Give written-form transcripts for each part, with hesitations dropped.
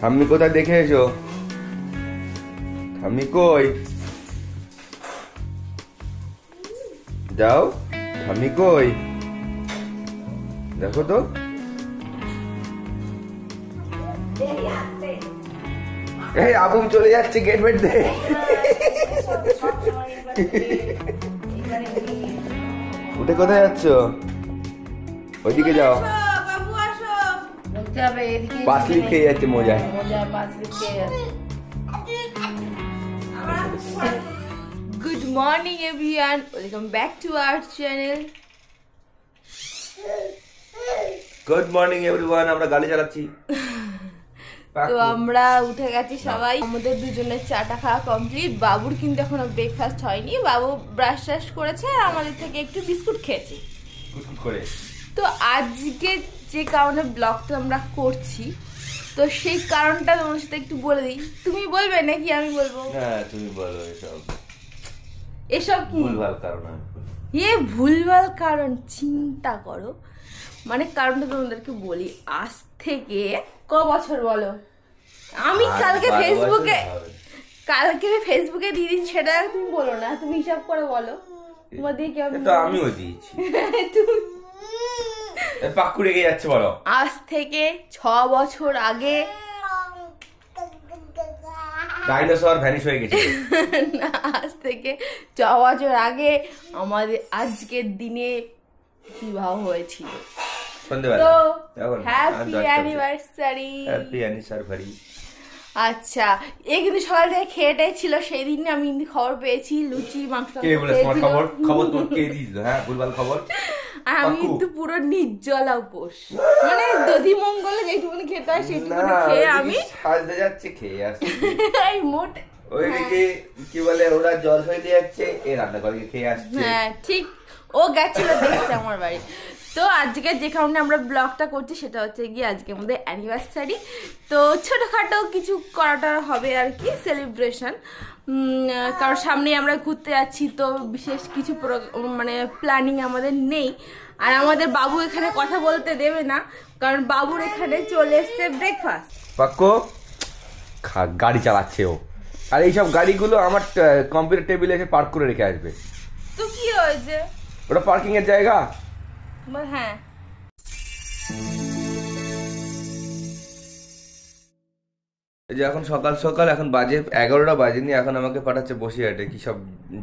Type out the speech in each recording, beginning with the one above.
ঠাম্মি কোথায় দেখে এসো। ঠাম্মি কই? যাও, ঠাম্মি কই দেখো তো। এই আবুম চলে যাচ্ছে, গেট বেট দে। উঠে কোথায় যাচ্ছ? ওইদিকে যাও। পাসলি খেয়ে যাচ্ছে, মজায়। Good morning everyone, welcome back to our channel. Good morning everyone, আমরা গাড়ি চালাচ্ছি। তো আমরা উঠে গেছি সবাই, আমাদের দুজনের চাটা খাওয়া কমপ্লিট। বাবুর কিন্তু এখনো ব্রেকফাস্ট হয়নি, বাবু ব্রাশ ট্রাশ করেছে আর আমাদের থেকে একটু বিস্কুট খেয়েছি। তো আজকে যে কারণে ব্লগটা আমরা করছি, তো সেই কারণটা তোমার সাথে একটু বলে দিই। তুমি বলবে নাকি আমি বলবো? হ্যাঁ তুমি বলো। এসব কি ভুলভাল কারণ? ভুলভাল কারণ চিন্তা করো। মানে কারণটা তোমাদেরকে বলি। আজ থেকে ক বছর বলো? আমি কালকে ফেসবুকে দিয়ে দিচ্ছি, সেটা তুমি বলো না, তুমি হিসাব করে বলো। তোমার দিয়ে কেমন? আমিও দিয়েছি। তুমি পাক্কু রেগে যাচ্ছে বলো। আজ থেকে 6 বছর আগে ডাইনোসর ভ্যানিশ হয়ে গেছে। না, আজ থেকে 6 বছর আগে আমাদের আজকের দিনে বিবাহ হয়েছিল। তো হ্যাপি অ্যানিভার্সারি। Happy anniversary. আচ্ছা, এই কিন্তু সকাল থেকে খেয়েটাই ছিল। সেই দিন আমি কিন্তু খবর পেয়েছি লুচি মাংস। কে বলে তোমার খবর তো কে দিয়েছিল? হ্যাঁ ভুলভাল খবর। আমি কিন্তু পুরো নির্জলা উপোস, মানে দধি মঙ্গলে যেটুকুনি খেতে হয় সেইটুকুনি খেয়ে আমি সাজতে যাচ্ছে, খেয়ে আসছে। এই মোট ওইদিকে কি বলে ওরা জল হয়ে যাচ্ছে, এ রান্না করে খেয়ে আসছে। হ্যাঁ ঠিক, ও গেছিল দেখতে আমার বাড়ি। তো আজকে যে কারণে আমরা ব্লগটা করছি সেটা হচ্ছে গিয়ে আজকে আমাদের অ্যানিভার্সারি। তো ছোটখাটো কিছু করাটা হবে আর কি, সেলিব্রেশন। কারণ সামনে আমরা ঘুরতে যাচ্ছি, তো বিশেষ কিছু মানে প্ল্যানিং আমাদের নেই। আর আমাদের বাবু এখানে কথা বলতে দেবে না, কারণ বাবুর এখানে চলে এসছে ব্রেকফাস্ট। পাক্কো গাড়ি চালাচ্ছে ও, আর এইসব গাড়িগুলো আমার কম্পিউটার টেবিলে এসে পার্ক করে রেখে আসবে। তো কি হয়েছে, ওটা পার্কিং এর জায়গা। হ্যাঁ এই যে এখন সকাল সকাল, এখন বাজে 11টা বাজেনি, এখন আমাকে পাঠাচ্ছে বসিরহাটে কি সব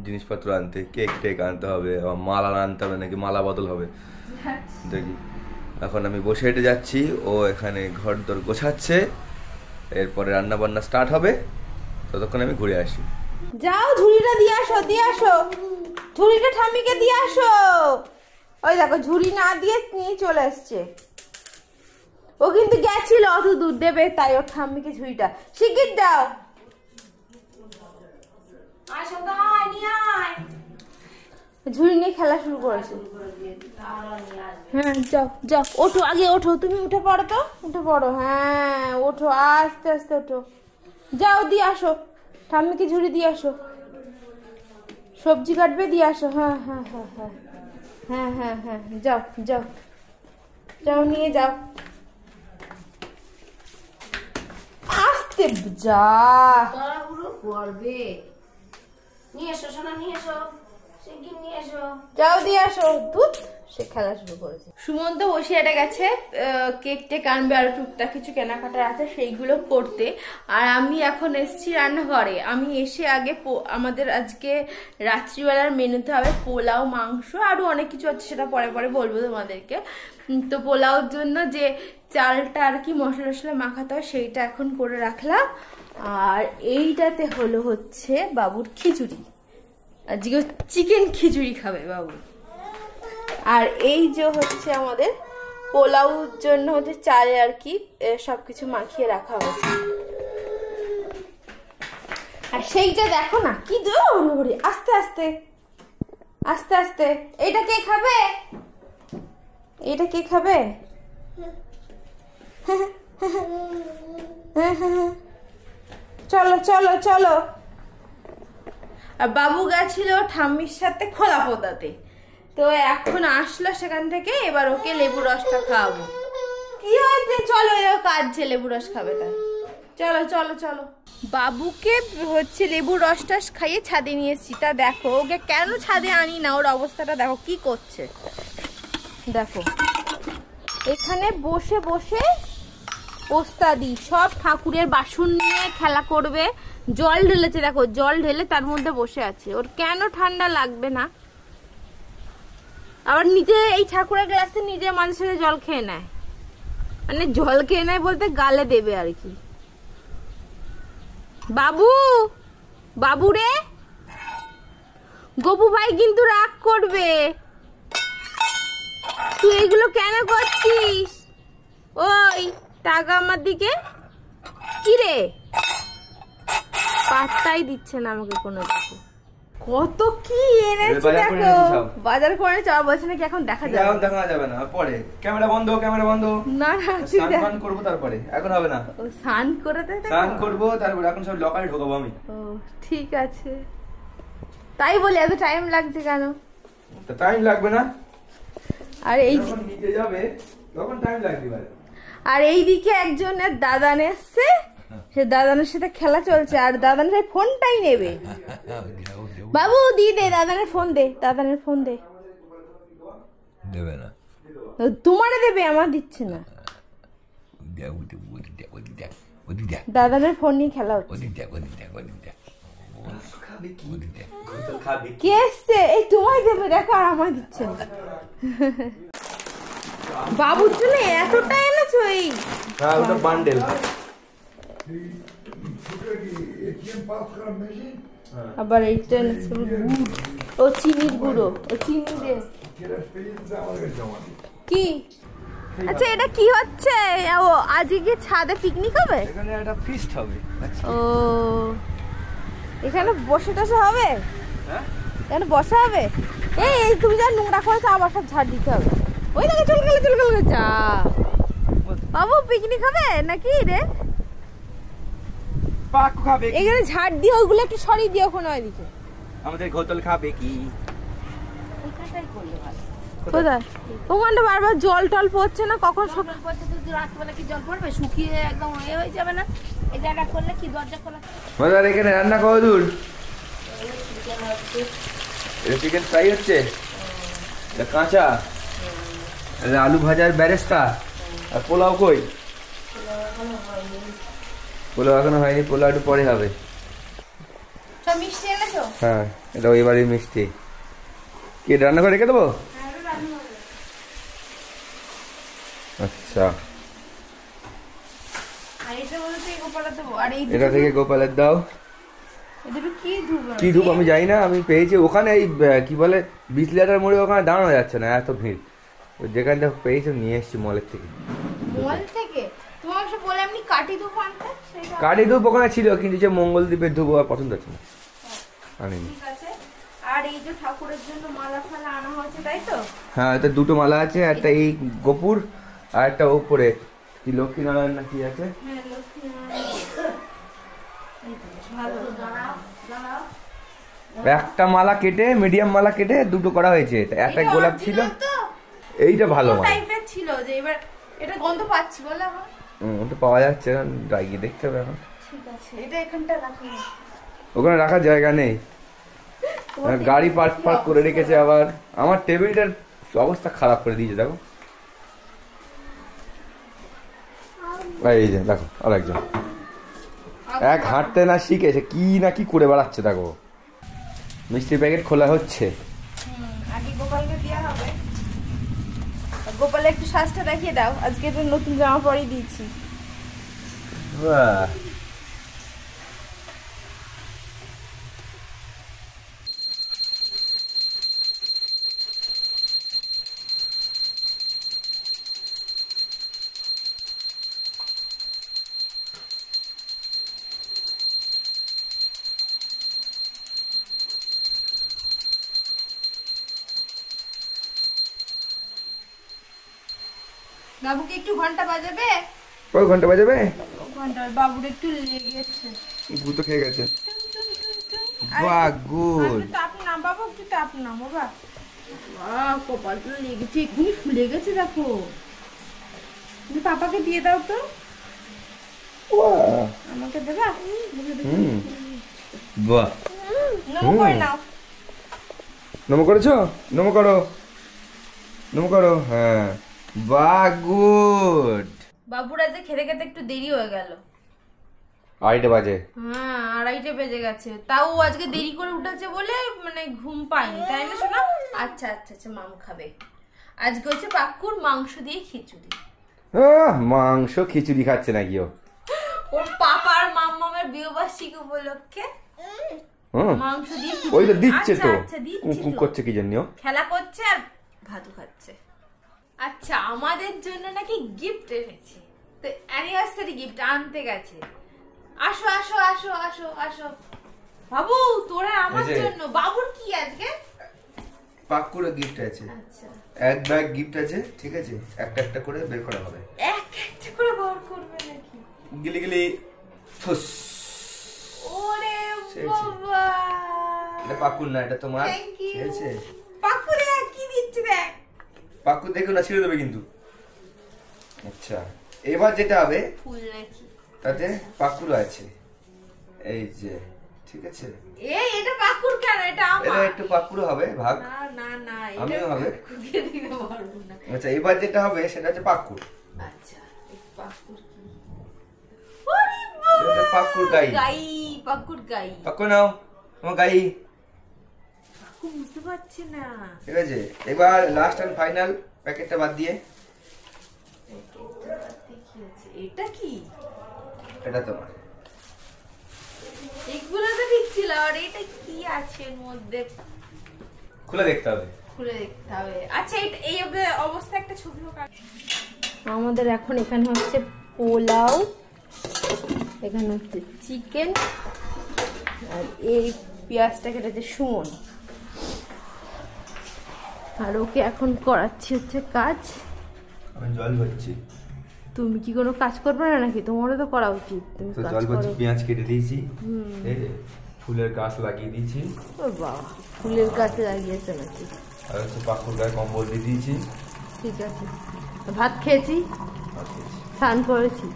জিনিসপত্র আনতে, কেক টেক আনতে হবে, মালা আনতে হবে, নাকি মালা বদল হবে দেখি। এখন আমি বসিরহাটে যাচ্ছি, ও এখানে ঘর দর গোছাচ্ছে, এরপরে রান্না বান্না স্টার্ট হবে, ততক্ষণ আমি ঘুরে আসি। যাও ঝুড়িটা দিয়ে আসো, ঝুড়িটা ঠাম্মিকে দিয়ে আসো। ওই দেখো ঝুড়ি না দিয়ে নিয়ে চলে এসছে। ও কিন্তু গেছিল অত দূর দেবে, তাই ওর ঠাম্মিকে ঝুড়িটা শিগগির দাও। ঝুড়ি নিয়ে খেলা শুরু করেছে। হ্যাঁ যাও যাও, ওঠো আগে, ওঠো তুমি, উঠে পড়ো তো, উঠে পড়ো। হ্যাঁ ওঠো, আস্তে আস্তে ওঠো। যাও দিয়ে আসো, ঠাম্মিকে ঝুড়ি দিয়ে আসো। সবজি কাটবে, দিয়ে আসো। হ্যাঁ হ্যাঁ হ্যাঁ হ্যাঁ হ্যাঁ হ্যাঁ হ্যাঁ যাও যাও যাও, নিয়ে যাও। আস্তে যা, করবে নিয়ে এসো সোনা, নিয়ে এসো, শিগগির নিয়ে এসো। যাও দিয়ে আসো। দুধ সে খেলা শুরু করেছে। সুমন্ত বসিরহাটে গেছে, কেক টেক আনবে আর টুকটাক কিছু কেনাকাটা আছে সেইগুলো করতে। আর আমি এখন এসেছি রান্নাঘরে। আমি এসে আগে আমাদের আজকে রাত্রিবেলার মেনুতে হবে পোলাও, মাংস, আরও অনেক কিছু আছে, সেটা পরে পরে বলবো তোমাদেরকে। তো পোলাওর জন্য যে চালটা আর কি মশলা টশলা মাখাতে হয় সেইটা এখন করে রাখলাম। আর এইটাতে হচ্ছে বাবুর খিচুড়ি, আজকে চিকেন খিচুড়ি খাবে বাবু। আর এই যে হচ্ছে আমাদের পোলাওর জন্য হচ্ছে চালে আর কি সবকিছু মাখিয়ে রাখা হয়েছে। আর সেইটা দেখো না কি দৌড়ি, আস্তে আস্তে আস্তে আস্তে। এটা কে খাবে, এটা কে খাবে? চলো চলো চলো। আর বাবু গেছিল ঠাম্মির সাথে খোলা পোদাতে, তো এখন আসলো সেখান থেকে, এবার ওকে লেবু রসটা খাওয়াবো। কি হয়েছে? চলো, কাঁদছে, লেবু রস খাবে তাই। চলো চলো চলো। বাবুকে হচ্ছে লেবুর রস টস খাইয়ে ছাদে নিয়ে এসেছি। তা দেখো ওকে কেন ছাদে আনি না, ওর অবস্থাটা দেখো কি করছে। দেখো এখানে বসে বসে ওস্তাদি সব ঠাকুরের বাসন নিয়ে খেলা করবে। জল ঢেলেছে, দেখো জল ঢেলে তার মধ্যে বসে আছে। ওর কেন ঠান্ডা লাগবে না? আবার নিজে এই ঠাকুরের গ্লাসে নিজে মাঝে সাঝে জল খেয়ে নেয়, মানে জল খেয়ে নেয় বলতে গালে দেবে আর কি। বাবু, বাবু রে, গপু ভাই কিন্তু রাগ করবে। তুই এগুলো কেন করছিস? ওই টাকা আমার দিকে। কি রে, পাত্তাই দিচ্ছে না আমাকে কোনো কিছু। কত কি এনেছি দেখো, বাজার করে চাওয়া বলছে নাকি এখন দেখা যাবে। এখন দেখা যাবে না, পরে ক্যামেরা বন্ধ, ক্যামেরা বন্ধ। না না স্নান করব তারপরে, এখন হবে না। ও স্নান করে দে, স্নান করব তারপরে, এখন সব লকারে ঢোকাবো আমি। ও ঠিক আছে, তাই বলি এত টাইম লাগছে কেন? তো টাইম লাগবে না, আর এই যখন নিতে যাবে তখন টাইম লাগবে। আর এইদিকে একজনের দাদান এসছে, সে দাদানের সাথে খেলা চলছে আর দাদানের ফোনটাই নেবে। বাবু দিয়ে দে, দাদানের ফোন দে, দাদানের ফোন দে। দেবে না, তোমারে দেবে, আমার দিচ্ছে না। দাদানের ফোন নিয়ে খেলা হচ্ছে। কে এসছে? এই তোমায় দেবে দেখো, আর আমার দিচ্ছে না। বাবুর জন্য এতটা এনেছো? এই বান্ডেল। আবার এইটা এনেছো গুড়, ও চিনির গুঁড়ো, ও চিনি দে। কি? আচ্ছা এটা কি হচ্ছে? ও আজকে কি ছাদে পিকনিক হবে? এখানে একটা ফিস্ট হবে। ও এখানে বসে টসে হবে? হ্যাঁ এখানে বসা হবে। এই তুমি যা নোংরা করেছো আবার সব ঝাড় দিতে হবে। ওই দেখো চল গেলে যা। বাবু পিকনিক হবে নাকি রে? পাক খাবে এখানে ঝাড় দিয়ে ওইগুলো একটু সরিয়ে দিও ওখানে ওইদিকে। আমাদের ঘোতল খাবে কি? এখানটাই করলে ভালো। কোথায়? ওখানটা বারবার জল টল পড়ছে না, কখন জল পড়ছে তো রাতবেলা কি জল পড়বে? শুকিয়ে একদম এ হয়ে যাবে না? এটা একটা করলে কি দরজা খোলা? মজার এখানে রান্না কত দূর? চিকেন ফ্রাই হচ্ছে, কাঁচা আলু ভাজার বেরেস্তা। আর পোলাও কই? পোলাও এখনো হয়নি, পোলাও একটু পরে হবে। সব মিষ্টি এনেছো? হ্যাঁ এটা ওই বাড়ির মিষ্টি। কি রান্না করে রেখে দেবো? আচ্ছা এটা থেকে গোপালের দাও। কি ধূপ আমি জানি না, আমি পেয়েছি ওখানে এই কি বলে 20 লিটার মোড়ে, ওখানে দাঁড়ানো যাচ্ছে না, এত ভিড়। যেখান থেকে পেয়েছি নিয়ে এসছি মলের থেকে। কাঠি ধূপ ওখানে ছিল, কিন্তু যে মঙ্গলদ্বীপের ধূপ আমার পছন্দ হচ্ছে না, আনিনি। আর এই যে ঠাকুরের জন্য মালা ফালা আনা হয়েছে তাই তো? হ্যাঁ এটা দুটো মালা আছে, একটা এই গোপুর আর একটা উপরে কি লক্ষ্মীনারায়ণ না কি আছে। একটা মালা কেটে, মিডিয়াম মালা কেটে দুটো করা হয়েছে। একটা গোলাপ ছিল, এইটা ভালো মালা টাইপের ছিল যে এবার এটা গন্ধ পাচ্ছি বলে আমার। ওটা পাওয়া যাচ্ছে না, লাগিয়ে দেখতে হবে এখন। ঠিক আছে এটা এখানটা রাখি, ওখানে রাখার জায়গা নেই, গাড়ি পার্ক করে রেখেছে। আবার আমার টেবিলটার অবস্থা খারাপ করে দিয়েছে দেখো। এই যে দেখো আরেকজন এক হাঁটতে না শিখেছে, কি না কি করে বেড়াচ্ছে দেখো। মিষ্টির প্যাকেট খোলা হচ্ছে। আগে গোপালকে দেওয়া হবে। গোপালে একটু সাজটা দেখিয়ে দাও, আজকে তো নতুন জামা পরে দিয়েছি। বাহ বাবুকে একটু ঘন্টা বাজাবে? কয় ঘন্টা বাজাবে? ঘন্টা বাবুর একটু লেগেছে, ভূত খেয়ে গেছে। বাহ গুড। তাপ না বাবু, একটু তাপ না বাবা। বাহ কপালটা লেগেছে, এক্ষুনি ফুলে গেছে দেখো। তুমি পাপাকে দিয়ে দাও তো। বাহ, আমাকে দেবা? হুম, বাহ, নমো করে নাও। নমো করেছো? নমো করো, নমো করো, হ্যাঁ, বাহ, গুড। বাবুর আজকে খেতে খেতে একটু দেরি হয়ে গেল। 2:30 বাজে। হ্যাঁ, 2:30 বেজে গেছে। তাও ও আজকে দেরি করে উঠেছে বলে মানে ঘুম পাইনি, তাই না শোনা? আচ্ছা আচ্ছা আচ্ছা, মাম খাবে। আজকে হচ্ছে পাক্কুর মাংস দিয়ে খিচুড়ি। মাংস খিচুড়ি খাচ্ছে নাকি ও? ওর পাপার মাম্মামের বিয়েবার্ষিকী উপলক্ষে হুম, মাংস দিয়ে ওই তো খিচুড়ি। দিচ্ছে তো, আচ্ছা, দিচ্ছি কুক তো। করছে কি জন্য? খেলা করছে আর ভাতু খাচ্ছে। আচ্ছা, আমাদের জন্য নাকি গিফট এনেছে, তো অ্যানিভার্সারি গিফট আনতে গেছে। আসো আসো আসো আসো আসো বাবু, তোরা আমার এই যে। জন্য। বাবুর কি আজকে? পাক্কুর গিফট আছে, আচ্ছা, এক ব্যাগ গিফট আছে, ঠিক আছে, একটা একটা করে বের করা হবে। এক একটা করে বার করবে নাকি? গিলি গিলি ফুস। ওরে সেই, বাবা, এটা পাক্কুর না, এটা তোমার, Thank you. ঠিক আছে? পাক্কু দেখ কি দিচ্ছে, দেখ। পাক্কু দেখো না, ছিঁড়ে দেবে কিন্তু। আচ্ছা, এবার যেটা হবে ফুল নাকি? তাতে পাক্কুরও আছে, এই যে, ঠিক আছে। এটা পাক্কুর কেন? এটা এটা আমার। একটু পাক্কুরও হবে ভাগ, না না না, আমিও হবে। পাক্কুকে দিতে পারবো না। আচ্ছা, এবার যেটা হবে সেটা হচ্ছে পাক্কুর। আচ্ছা, এই পাক্কুর কি? ওরে বাবা! এটা পাক্কুর গাই। গাই, পাক্কুর গাই। পাক্কু নাও, আমার গাই, পাক্কু বুঝতে পারছি না। ঠিক আছে। এবার লাস্ট এন্ড ফাইনাল প্যাকেটটা বাদ দিয়ে, প্যাকেটটা বাদে কি আছে? এটা কি? এটা তোমার। এগুলো তো দিচ্ছিল, আর এটা কি আছে এর মধ্যে? খুলে দেখতে হবে। খুলে দেখতে হবে। আচ্ছা, এই অবস্থা একটা ছবি হোক। আমাদের এখন এখানে হচ্ছে পোলাও, এখানে হচ্ছে চিকেন, আর এই পেঁয়াজটা কেটেছে সুমন, আর ওকে এখন করাচ্ছি হচ্ছে কাজ। আমি জল ভরছি, তুমি কি কোনো কাজ করবে না নাকি? তোমারও তো করা উচিত, তুমি তো কাজ জল ভরছি, করো। পেঁয়াজ কেটে দিয়েছি, এই যে ফুলের গাছ লাগিয়ে দিয়েছি, ও বাবা, ফুলের গাছ লাগিয়েছে নাকি? আর হচ্ছে পাকুর গায়ে কম্বল দিয়ে দিয়েছি। ঠিক আছে, ভাত খেয়েছি, আর কিছু। স্নান করেছি।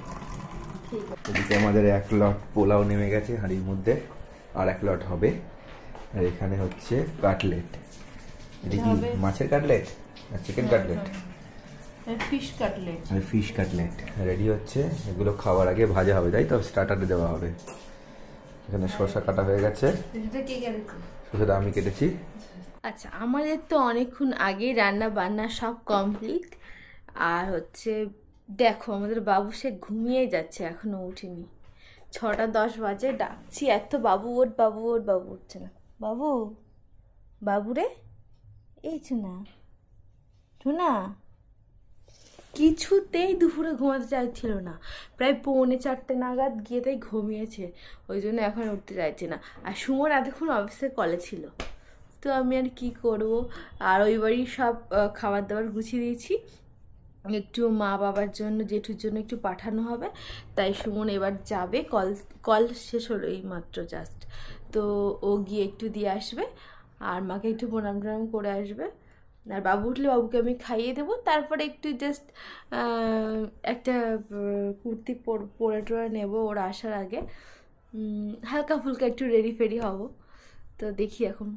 ঠিক আছে। এদিকে আমাদের 1 লট পোলাও নেমে গেছে হাঁড়ির মধ্যে, আর 1 লট হবে। আর এখানে হচ্ছে কাটলেট। এটা কি হবে। মাছের কাটলেট আর চিকেন কাটলেট? Fish cutlet. আর ফিশ কাটলেট রেডি হচ্ছে। এগুলো খাওয়ার আগে ভাজা হবে, তাই তো? স্টার্টারে দেওয়া হবে। এখানে শসা কাটা হয়ে গেছে, এটা কে কেটেছে? শসাটা আমি কেটেছি। আচ্ছা, আমাদের তো অনেকক্ষণ আগেই রান্না বান্না সব কমপ্লিট। আর হচ্ছে দেখো, আমাদের বাবু সে ঘুমিয়ে যাচ্ছে, এখনো উঠেনি। 6:10 বাজে, ডাকছি এত, বাবু ওঠ বাবু ওঠ, বাবু উঠছে না। বাবু, বাবু রে, এই না শোনা, কিছুতেই দুপুরে ঘুমাতে চাইছিল না। প্রায় 3:45 নাগাদ গিয়ে তাই ঘুমিয়েছে, ওই জন্য এখন উঠতে চাইছে না। আর সুমন এতক্ষণ অফিসের কলে ছিল, তো আমি আর কি করব। আর ওই বাড়ি সব খাবার দাবার গুছিয়ে দিয়েছি, একটু মা বাবার জন্য, জেঠুর জন্য একটু পাঠানো হবে, তাই সুমন এবার যাবে। কল শেষ হলো এই মাত্র জাস্ট, তো ও গিয়ে একটু দিয়ে আসবে, আর মাকে একটু প্রণাম টনাম করে আসবে। আর বাবু উঠলে বাবুকে আমি খাইয়ে দেবো, তারপরে একটু জাস্ট একটা কুর্তি পরে টোরে নেবো ওর আসার আগে, হালকা ফুলকা একটু রেডি ফেডি হব। তো দেখি এখন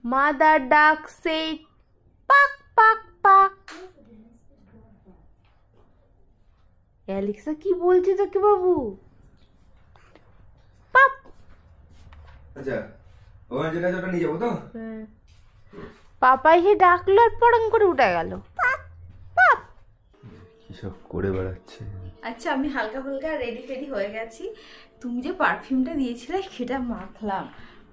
মাদার ডাকছে, পাক পাক পাক। অ্যালেক্সা কি বলছে তোকে বাবু? পাপ। আচ্ছা, ওখানে যেটা আছে ওটা নিয়ে যাবো তো? পাপা এসে ডাকলো আর পড়াং করে উঠে গেল। কি সব করে বেড়াচ্ছে। আচ্ছা, আমি হালকা ফুলকা রেডি ফেডি হয়ে গেছি। তুমি যে পারফিউমটা দিয়েছিলে সেটা মাখলাম,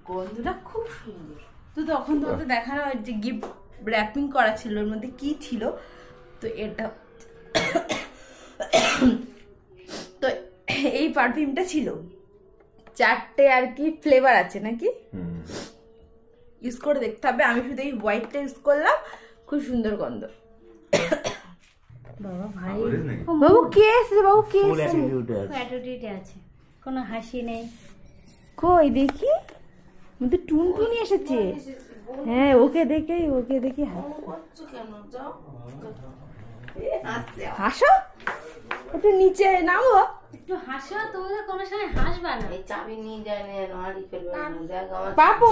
গন্ধটা খুব সুন্দর। তো তখন তোমাকে দেখানো যে গিফট র্যাপিং করা ছিল, ওর মধ্যে কি ছিল। তো এটা তো এই পারফিউমটা ছিল, 4টে আর কি ফ্লেভার আছে নাকি, ইউজ করে দেখতে হবে। আমি শুধু এই হোয়াইটটা ইউজ করলাম, খুব সুন্দর গন্ধ। বাবা ভাই, বাবু কে এসেছে? বাবু কে এসেছে? অ্যাটিটিউড আছে, কোনো হাসি নেই। কই দেখি, মধ্যে টুনটুনি এসেছে। হ্যাঁ, ওকে দেখে হাসো। একটু নিচে নামো, একটু হাসো, তোমরা কোনো সময় হাসবা না। এই চাবি নিয়ে যায় না, আলমারি খুলবে না। দেখ আমার বাবু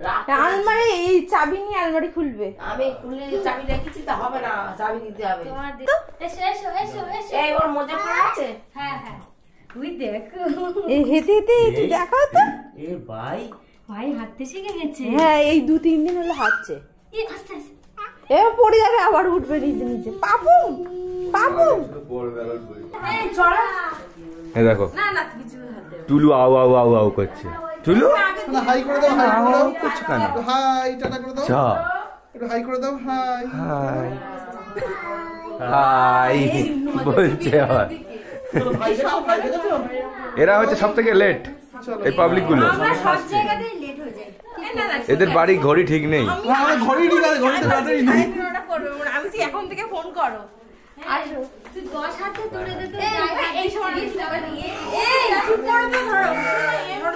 রাত আলমারি, এই চাবি নিয়ে আলমারি খুলবে। আমি খুলে চাবি রেখেছি, তা হবে না, চাবি দিতে হবে। তোমার এসো এসো এসো এসো। এই ওর মজা পড়ে আছে। হ্যাঁ হ্যাঁ, ওই দেখো এই হেঁটে হেঁটে একটু দেখাও তো। এ ভাই ভাই হাঁটতে শিখে গেছে। হ্যাঁ এই 2-3 দিন হলো হাঁটছে। এই আস্তে আস্তে। এবার পড়ে যাবে, আবার উঠবে নিচে নিচে। পাপু পাপু এই চড়া। এই দেখো না না কিছু হাত দেবে। টুলু আউ আউ আউ আউ করছে। টুলু হাই করে দাও, হাই করে দাও। করছে কেন? হাই টাটা করে দাও, চা একটু হাই করে দাও। হাই হাই হাই বলছে আবার। ভাই দেখো, ভাই দেখো। এরা হচ্ছে সব থেকে লেট এই পাবলিক গুলো। আমরা সব জায়গাতেই লেট হয়ে যাই। না না এদের বাড়ি ঘড়ি ঠিক নেই। আমার ঘড়ি ঠিক আছে, ঘড়িতে ব্যাটারি নেই। ওটা করবে মানে আমি বলছি এখন থেকে ফোন করো। আসো, তুই 10 হাতে তুলে দে তো। এই সময় এই চুপ করো তো, ধরো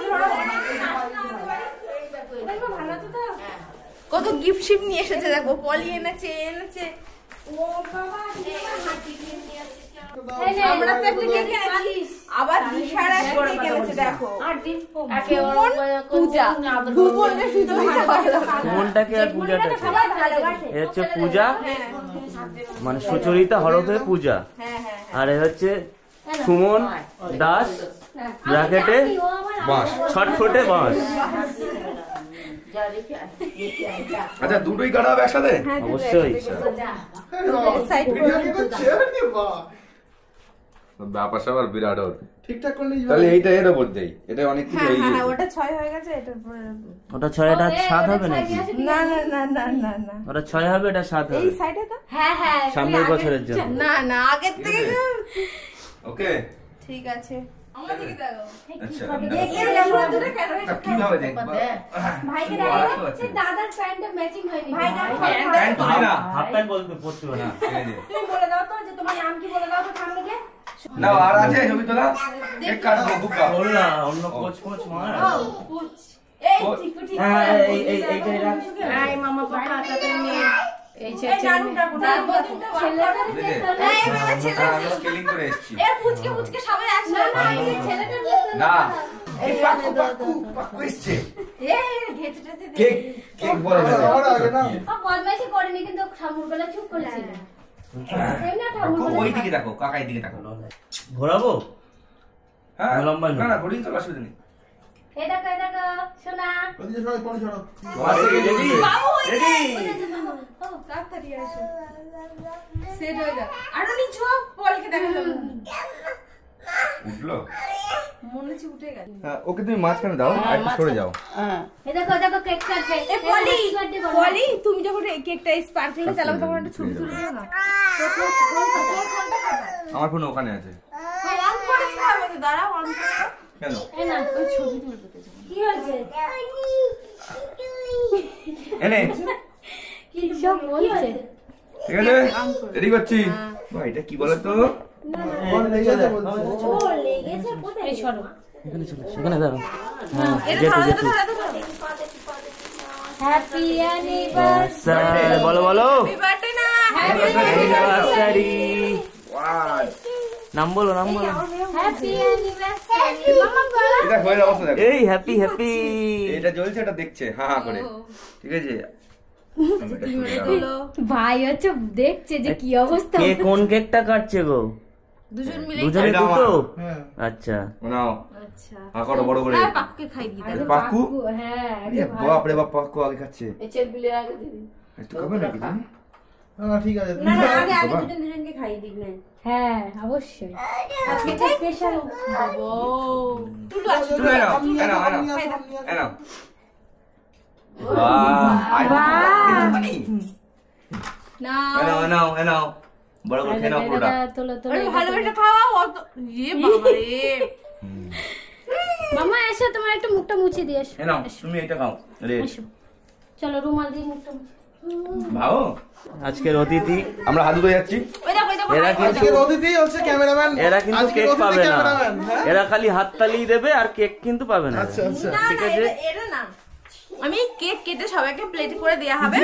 ধরো। দেখো ভালো তো। কত গিফট শিপ নিয়ে এসেছে দেখো, পলি এনেছে এনেছে। ও বাবা আমরা তো একটা কেক এনেছি, আবার দিশার একটা কেক এনেছে দেখো। সুমন, পূজা দুপুরে শুধু সুমনটাকে আর পূজাটাকে, সবাই ভালোবাসে। এ হচ্ছে পূজা, মানে সুচরিতা হরফে পূজা, হ্যাঁ হ্যাঁ আর এ হচ্ছে সুমন দাস ব্র্যাকেটে ও আমার বাস ছটফটে বাঁশ। আচ্ছা দুটোই কাটা হবে একসাথে? অবশ্যই। সাইড ভিডিও কি করছে? আরে বাহ, ব্যাপার স্যাপার বিরাট ওর। ঠিকঠাক করলেই তাহলে এইটা এর ওপর দেই, এটা অনেক কিছু হয়ে গেছে। ওটা 6 হয়ে গেছে, এটা পরে ওটা 6, এটা 7 হবে নাকি? না না না না না না ওটা 6 হবে, এটা 7 এই হবে সাইডে তো হ্যাঁ হ্যাঁ, সামনের বছরের জন্য। না না আগের থেকে ওকে ঠিক আছে। আমার দিকে দেখো আচ্ছা কিভাবে কিভাবে দেখবো? ভাইকে বলার দেখো, তো আছে। সে দাদার প্যান্টটা ম্যাচিং হয়নি। প্যান্ট তুলি না। হাফ প্যান্ট বলতে পড়তে হবে না। এই যে। তুমি বলে দাও তো যে তোমার নাম কি, বলে দাও তো ঠাম্মিকে। না আর আছে ছবি তোলা? এক কাটবো বুকা। বল না, অন্য কোচ মার। এই ও, ঠিক ঠিক। হ্যাঁ এইটাই রাখ। এই মামা পাপা তাতে নিয়ে এই ছেলে ছেলেটার বুঝলে? আমি স্কেলিং করে এসেছি। পুচকে পুচকে সবাই আসবে। ছেলেটার না এই পাকু পাকু পাকু এসছে। ঘেটে কেক কেক বলে দেবে। আমার আগে না। বদমাইশি করেনি, কিন্তু ঠাকুর বেলা চুপ করেছিল। তাই না ঠাকুর কাকু, বেলা? ওই দিকে দেখো, কাকাই দিকে দেখো। ঘোরাবো? হ্যাঁ লম্বা না না ঘড়ি তো অসুবিধা নেই। এই দেখো এই দেখো, শোনা। ওদিকে সবাই পরে ছড়ো। Ready ready. তাড়াতাড়ি আসো। সেট হয়ে যাও। আরো নিচু পলকে দেখা যাবে। উঠলো? মনে হচ্ছে উঠে গেল। হ্যাঁ ওকে তুমি মাঝখানে দাও, একটু সরে যাও। এই দেখো দেখো কেক কাটবে। এ পলি পলি তুমি যখন এই কেকটা স্পার্কলিং চালাবে তখন একটা ছবি তুলে দিও না। আমার ফোন ওখানে আছে। অন করে দিতে হবে তো, দাঁড়াও অন করে দাও। কেন? এই না, ওই ছবি তুলতে তো। কি হয়েছে? এনে কি সব বলছে? ঠিক আছে রেডি করছি। ভাই এটা কি বলো তো? বল লেগে যাবে বলছে। ও লেগেছে কোথায়? এই সরো। সেখানে দাও। হ্যাঁ এটা যেটু ধরো যেটু। ধরো ধরো। Happy anniversary. বলো বলো। হ্যাপি বার্থডে না। অ্যানিভার্সারি। নাম বলো নাম বলো। Happy anniversary. মামা বলো। এটা হয়ে যাওয়ার অবস্থা দেখো। এই হ্যাপি হ্যাপি। এটা জ্বলছে, এটা দেখছে হা হা করে। ঠিক আছে আমি এটা তুলে দাও। হলো ভাই হচ্ছে দেখছে যে কি অবস্থা। কে কোন কেকটা কাটছে গো? দুজন মিলে। দুজনে এটা দুটো? হ্যাঁ। আচ্ছা। নাও আচ্ছা হা করো বড় করে। আর পাকুকে খাই দিই দাও। পাকু? হ্যাঁ। এ বাপ রে বাপ, পাকু আগে খাচ্ছে। এই ছেলে পিলে আগে দিবি। একটু খাবে নাকি তুমি? না ঠিক আছে। না না আগে বাবা। দুজন দুজনকে খাই দিই না। হ্যাঁ অবশ্যই। আজকে স্পেশাল। ও তুলো আসো। তুমি এনাও এনাও এনাও এনাও। বাহ না এনাও এনাও এনাও বড় করে খেয়ে নাও পুরোটা। তোলো তোলো। আরে ভালোবাসা খাওয়া অত ইয়ে বাবা রে। মামা এসো, তোমার একটু মুখটা মুছে দিয়ে এসো। এনাও তুমি এটা খাও রে। এসো। চলো রুমাল দিয়ে মুখটা মুছে। ভাও আজকের অতিথি আমরা হাত ধুতে যাচ্ছি। ওই দেখো ওই দেখো। এরা কিন্তু আজকের অতিথি হচ্ছে ক্যামেরাম্যান। এরা কিন্তু আজকের কেক অতিথি পাবে না। ক্যামেরাম্যান, হ্যাঁ? এরা খালি হাততালি দেবে আর কেক কিন্তু পাবে না। আচ্ছা আচ্ছা। না ঠিক না আছে। এটা না। আমি কেক কেটে সবাইকে প্লেট করে দেয়া হবে।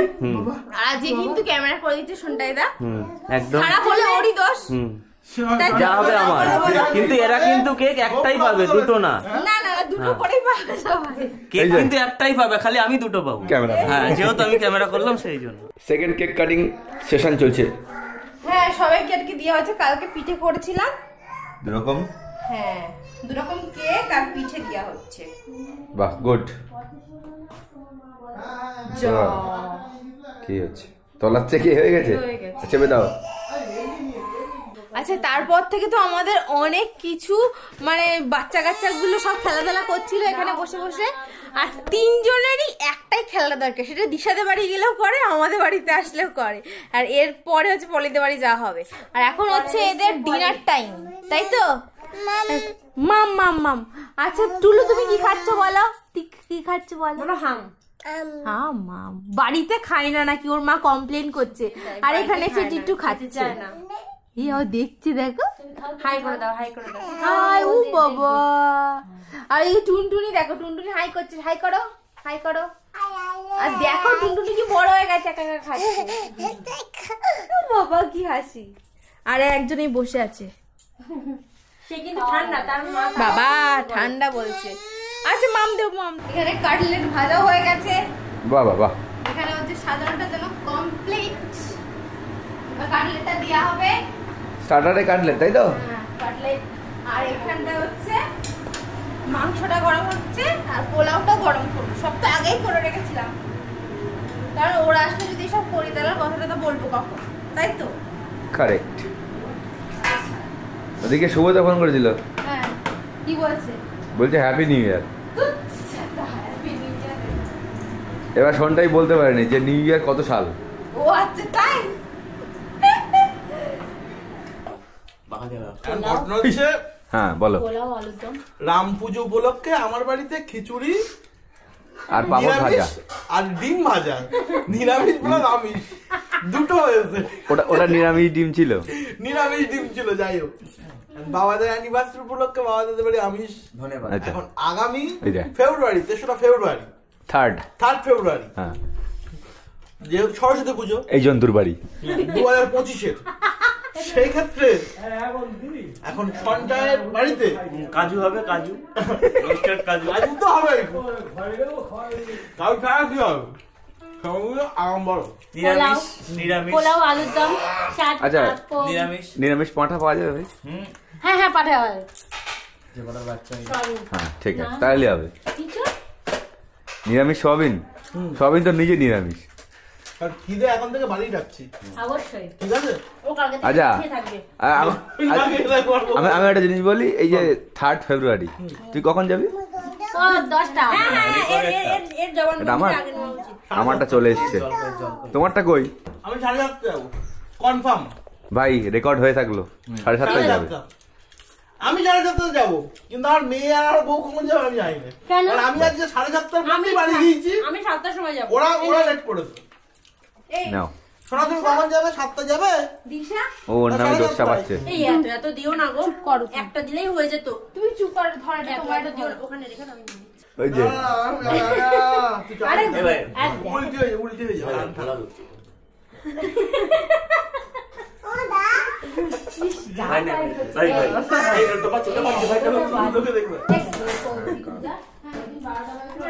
আর আজকে কিন্তু ক্যামেরা করে দিচ্ছে সন্টাইদা। একদম। খারাপ হলে ওরই দোষ। তাই তো? যা হবে আমার, কিন্তু এরা কিন্তু কেক একটাই পাবে, দুটো না। না না না, দুটো করেই পাবে সবাই। কেক কিন্তু একটাই পাবে, খালি আমি দুটো পাবো। ক্যামেরা। হ্যাঁ, যেহেতু আমি ক্যামেরা করলাম সেই জন্য। সেকেন্ড কেক কাটিং সেশন চলছে। হ্যাঁ, সবাইকে আর কি দেওয়া হচ্ছে। কালকে পিঠে করেছিলাম। দুরকম। হ্যাঁ, দুরকম কেক আর পিঠে দেওয়া হচ্ছে। বাহ, গুড। যা। কি হচ্ছে? তলার থেকে হয়ে গেছে? হয়ে গেছে। চেপে দাও। আচ্ছা, তারপর থেকে তো আমাদের অনেক কিছু মানে বাচ্চা কাচ্চাগুলো সব খেলাধুলা করছিল এখানে বসে বসে। আর তিনজনেরই একটাই খেলা দরকার, সেটা দিশাদের বাড়ি গেলেও করে, আমাদের বাড়িতে আসলেও করে। আর এরপরে হচ্ছে পলিদের বাড়ি যাওয়া হবে। আর এখন হচ্ছে এদের ডিনার টাইম, তাই তো? মাম মাম মাম। আচ্ছা টুলু, তুমি কি খাচ্ছ বলো? কি খাচ্ছ বলো? হাম। হ্যাঁ মাম, বাড়িতে খাই না নাকি, ওর মা কমপ্লেন করছে। আর এখানে এসে টিটু খাচ্ছে না। দেখছি, দেখো। হাই করে দাও, হাই করে দাও। হাই, ও বাবা। আর এই টুনটুনি দেখো, টুনটুনি হাই করছে। হাই করো, হাই করো। আর দেখো টুনটুনি কি বড় হয়ে গেছে, একা একা খাচ্ছে। ও বাবা, কি হাসি। আর একজনই বসে আছে। সে কিন্তু ঠান্ডা, তার মা বাবা ঠান্ডা বলছে। আচ্ছা মাম দেব, মাম। এখানে কাটলেট ভাজা হয়ে গেছে। বাহ বাহ বাহ। এখানে হচ্ছে সাধারণটা যেন কমপ্লিট। কাটলেটটা দেওয়া হবে। স্টার্টারে কাটলেট, তাই তো? কাটলেট। আর এখানটা হচ্ছে মাংসটা গরম হচ্ছে, আর পোলাওটা গরম করবো। সব তো আগেই করে রেখেছিলাম, কারণ ওরা আসলে যদি সব করি তাহলে কথাটা তো বলবো কখন, তাই তো? কারেক্ট। ওদিকে শুভদা ফোন করেছিল, হ্যাঁ, কি বলছে? বলছে হ্যাপি নিউ ইয়ার। এবার শোনটাই বলতে পারেনি যে নিউ ইয়ার কত সাল। ও আচ্ছা, তাই? ঘটনা হচ্ছে হ্যাঁ বলো। রাম পুজো উপলক্ষে আমার বাড়িতে খিচুড়ি আর পাপড় ভাজা নিরামিষ আর ডিম ভাজা, নিরামিষ প্লাস আমিষ দুটো হয়েছে। ওটা নিরামিষ ডিম ছিল। নিরামিষ ডিম ছিল। যাই হোক, বাবাদের অ্যানিভার্সারি উপলক্ষে বাবাদের বাড়ি আমিষ। ধন্যবাদ। আচ্ছা, এখন আগামী এই যে। ফেব্রুয়ারি, 3রা ফেব্রুয়ারি, থার্ড। 3rd ফেব্রুয়ারি, হ্যাঁ, যেহেতু সরস্বতী পুজো এই জন্তুর বাড়ি। 2025-এর, সেই ক্ষেত্রে এখন সঞ্জয়ের বাড়িতে কাজু হবে, কাজু রোস্টেড কাজু। কাজু তো হবে, কাজু ছাড়া কি হবে? সবগুলো আড়ম্বর। নিরামিষ, নিরামিষ, পোলাও, আলুর দম, চাট, আচ্ছা, পাঁপড়। নিরামিষ। নিরামিষ পাঁঠা পাওয়া যাবে? হ্যাঁ হ্যাঁ, পাঠাও। যে কটা বাচ্চা হয়েছে। হ্যাঁ ঠিক আছে, তাহলে হবে। কিছু নিরামিষ সোয়াবিন। সোয়াবিন তো নিজে নিরামিষ। আর খিদে এখন থেকে বাড়ি ডাকছি, অবশ্যই। ঠিক আছে? ও কালকে থেকে আচ্ছা, খেয়ে থাকবে। আমি একটা জিনিস বলি, এই যে 3rd ফেব্রুয়ারি তুই কখন যাবি? ও 10টা। এর জবান এটা আমার? আগে নেওয়া উচিত। আমারটা চলে এসছে, তোমারটা কই? আমি 7:30 যাবো কনফার্ম। ভাই রেকর্ড হয়ে থাকলো, 7:30 যাবে। 7:30 আমি 7:30 যাবো, কিন্তু আমার মেয়ে আর বউ কখন যাবে আমি জানি না। কেন? আর আমি আজকে 7:30 মধ্যেই বাড়ি গিয়েছি, আমি 7টার সময় যাবো। ওরা লেট করেছে। এই নাও। শোনা, তুমি কখন যাবে? 7টা যাবে? দিশা, ও ওর নামে দোষটা পাচ্ছে। এই এত দিও না গো, করো। একটা দিলেই হয়ে যেত। তুমি চুপ করো, ধর এটা এত তোমার। একটা দিও না, ওখানে রেখে দাও। ওই যে তুই চল। আরে এ ভাই, উল্টে হয়ে যাবে। ভাই না, ভাই ভাই এই টোপা ছোট পাচ্ছি, ভাই টোপা লোকে দেখবে।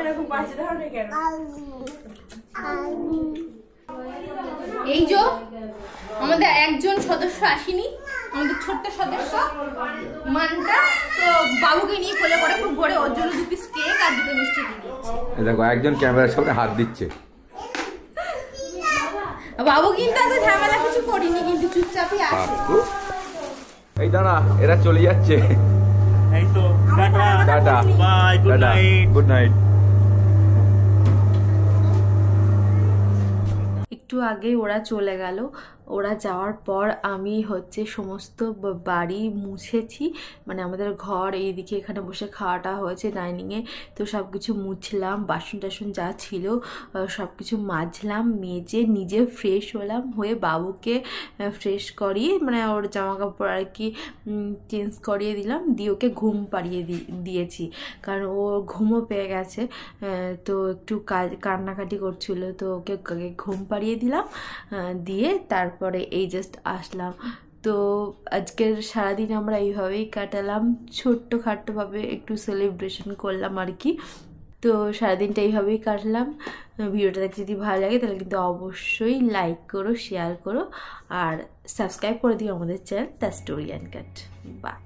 এরকম পাশে দাও না কেন? এই যে আমাদের একজন সদস্য আসেনি, আমাদের ছোট্ট সদস্য মানটা, তো বাবুকে নিয়ে কোলে করে খুব ভরে ওর জন্য 2 পিস কেক আর 2টো মিষ্টি দিয়ে দিয়েছে। এই দেখো, একজন ক্যামেরার সামনে হাত দিচ্ছে। বাবু কিন্তু এত ঝামেলা কিছু করিনি, কিন্তু চুপচাপই আছে। কাকু, এই দাঁড়া, এরা চলে যাচ্ছে। এই তো tata tata, bye, good night. Good night. একটু আগেই ওরা চলে গেল। ওরা যাওয়ার পর আমি হচ্ছে সমস্ত বাড়ি মুছেছি, মানে আমাদের ঘর এইদিকে এখানে বসে খাওয়াটা হয়েছে ডাইনিংয়ে, তো সব কিছু মুছলাম, বাসন টাসন যা ছিল সব কিছু মাজলাম, মেজে নিজে ফ্রেশ হলাম, হয়ে বাবুকে ফ্রেশ করিয়ে মানে ওর জামা কাপড় আর কি চেঞ্জ করিয়ে দিলাম, দিয়ে ওকে ঘুম পাড়িয়ে দিয়েছি, কারণ ও ঘুমও পেয়ে গেছে, তো একটু কান্নাকাটি করছিল, তো ওকে ঘুম পাড়িয়ে দিলাম, দিয়ে তারপরে এই জাস্ট আসলাম। তো আজকের সারাদিন আমরা এইভাবেই কাটালাম, ছোট্ট খাট্টোভাবে একটু সেলিব্রেশন করলাম আর কি। তো সারাদিনটা এইভাবেই কাটলাম। ভিডিওটা দেখতে যদি ভালো লাগে তাহলে কিন্তু অবশ্যই লাইক করো, শেয়ার করো আর সাবস্ক্রাইব করে দিও আমাদের channel the story and cut. By.